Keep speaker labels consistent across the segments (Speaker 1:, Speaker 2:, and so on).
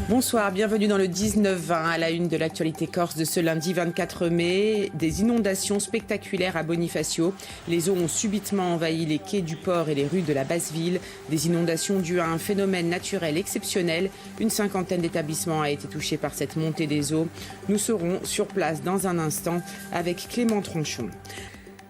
Speaker 1: Bonsoir, bienvenue dans le 19-20 à la une de l'actualité corse de ce lundi 24 mai. Des inondations spectaculaires à Bonifacio. Les eaux ont subitement envahi les quais du port et les rues de la basse ville. Des inondations dues à un phénomène naturel exceptionnel. Une cinquantaine d'établissements a été touchée par cette montée des eaux. Nous serons sur place dans un instant avec Clément Tranchon.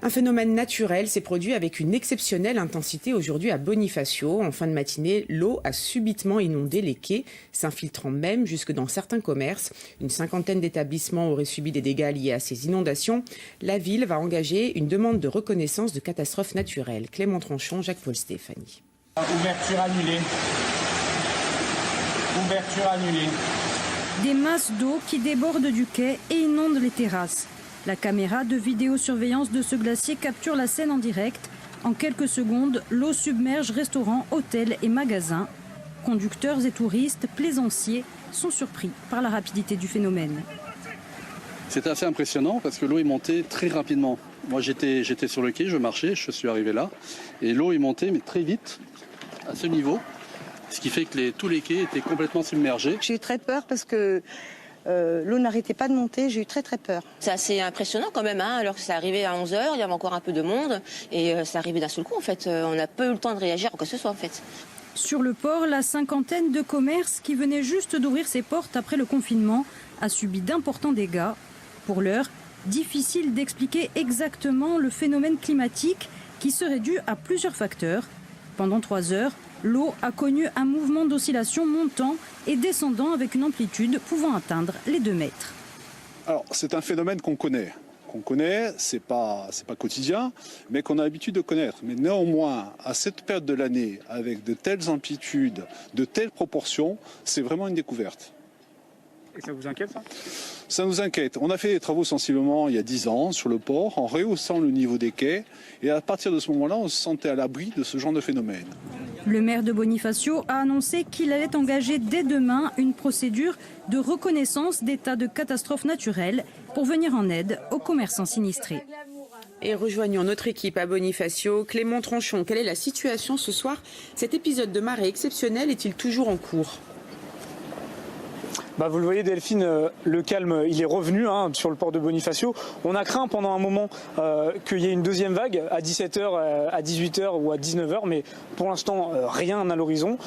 Speaker 1: Un phénomène naturel s'est produit avec une exceptionnelle intensité aujourd'hui à Bonifacio. En fin de matinée, l'eau a subitement inondé les quais, s'infiltrant même jusque dans certains commerces. Une cinquantaine d'établissements auraient subi des dégâts liés à ces inondations. La ville va engager une demande de reconnaissance de catastrophe naturelle. Clément Tranchon, Jacques-Paul Stéphanie.
Speaker 2: Ouverture annulée. Ouverture annulée.
Speaker 3: Des masses d'eau qui débordent du quai et inondent les terrasses. La caméra de vidéosurveillance de ce glacier capture la scène en direct. En quelques secondes, l'eau submerge restaurants, hôtels et magasins. Conducteurs et touristes, plaisanciers sont surpris par la rapidité du phénomène.
Speaker 4: C'était assez impressionnant parce que l'eau est montée très rapidement. Moi j'étais sur le quai, je marchais, je suis arrivé là. Et l'eau est montée mais très vite, à ce niveau. Ce qui fait que tous les quais étaient complètement submergés.
Speaker 5: J'ai eu très peur parce que l'eau n'arrêtait pas de monter, j'ai eu très peur.
Speaker 6: C'est assez impressionnant quand même, alors que c'est arrivé à 11h, il y avait encore un peu de monde et c'est arrivé d'un seul coup en fait. On n'a pas eu le temps de réagir ou quoi que ce soit en fait.
Speaker 3: Sur le port, la cinquantaine de commerces qui venaient juste d'ouvrir ses portes après le confinement a subi d'importants dégâts. Pour l'heure, difficile d'expliquer exactement le phénomène climatique qui serait dû à plusieurs facteurs. Pendant 3 heures, l'eau a connu un mouvement d'oscillation montant et descendant avec une amplitude pouvant atteindre les 2 mètres.
Speaker 7: Alors, c'est un phénomène qu'on connaît. C'est pas quotidien, mais qu'on a l'habitude de connaître. Mais néanmoins, à cette période de l'année, avec de telles amplitudes, de telles proportions, c'est vraiment une découverte.
Speaker 2: Et ça vous inquiète ça ?
Speaker 7: Ça nous inquiète. On a fait des travaux sensiblement il y a 10 ans sur le port, en rehaussant le niveau des quais. Et à partir de ce moment-là, on se sentait à l'abri de ce genre de phénomène.
Speaker 3: Le maire de Bonifacio a annoncé qu'il allait engager dès demain une procédure de reconnaissance d'état de catastrophe naturelle pour venir en aide aux commerçants sinistrés.
Speaker 1: Et rejoignons notre équipe à Bonifacio. Clément Tranchon, quelle est la situation ce soir? Cet épisode de marée exceptionnelle est-il toujours en cours?
Speaker 2: Vous le voyez Delphine, le calme il est revenu sur le port de Bonifacio. On a craint pendant un moment qu'il y ait une deuxième vague à 17h, à 18h ou à 19h, mais pour l'instant rien à l'horizon.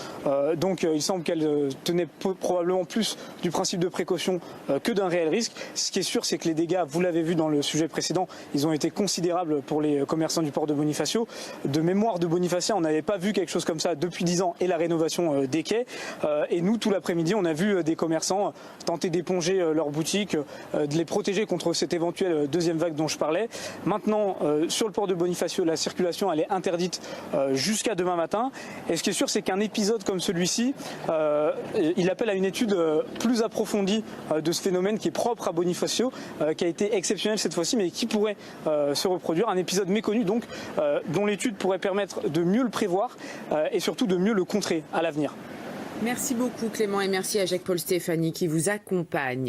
Speaker 2: Donc il semble qu'elle tenait probablement plus du principe de précaution que d'un réel risque. Ce qui est sûr, c'est que les dégâts, vous l'avez vu dans le sujet précédent, ils ont été considérables pour les commerçants du port de Bonifacio. De mémoire de Bonifacia, on n'avait pas vu quelque chose comme ça depuis 10 ans et la rénovation des quais. Et nous, tout l'après-midi, on a vu des commerçants tenter d'éponger leurs boutiques, de les protéger contre cette éventuelle deuxième vague dont je parlais. Maintenant, sur le port de Bonifacio, la circulation elle est interdite jusqu'à demain matin. Et ce qui est sûr, c'est qu'un épisode comme celui-ci, il appelle à une étude plus approfondie de ce phénomène qui est propre à Bonifacio, qui a été exceptionnel cette fois-ci, mais qui pourrait se reproduire. Un épisode méconnu, donc, dont l'étude pourrait permettre de mieux le prévoir et surtout de mieux le contrer à l'avenir.
Speaker 1: Merci beaucoup Clément et merci à Jacques-Paul Stéphanie qui vous accompagne.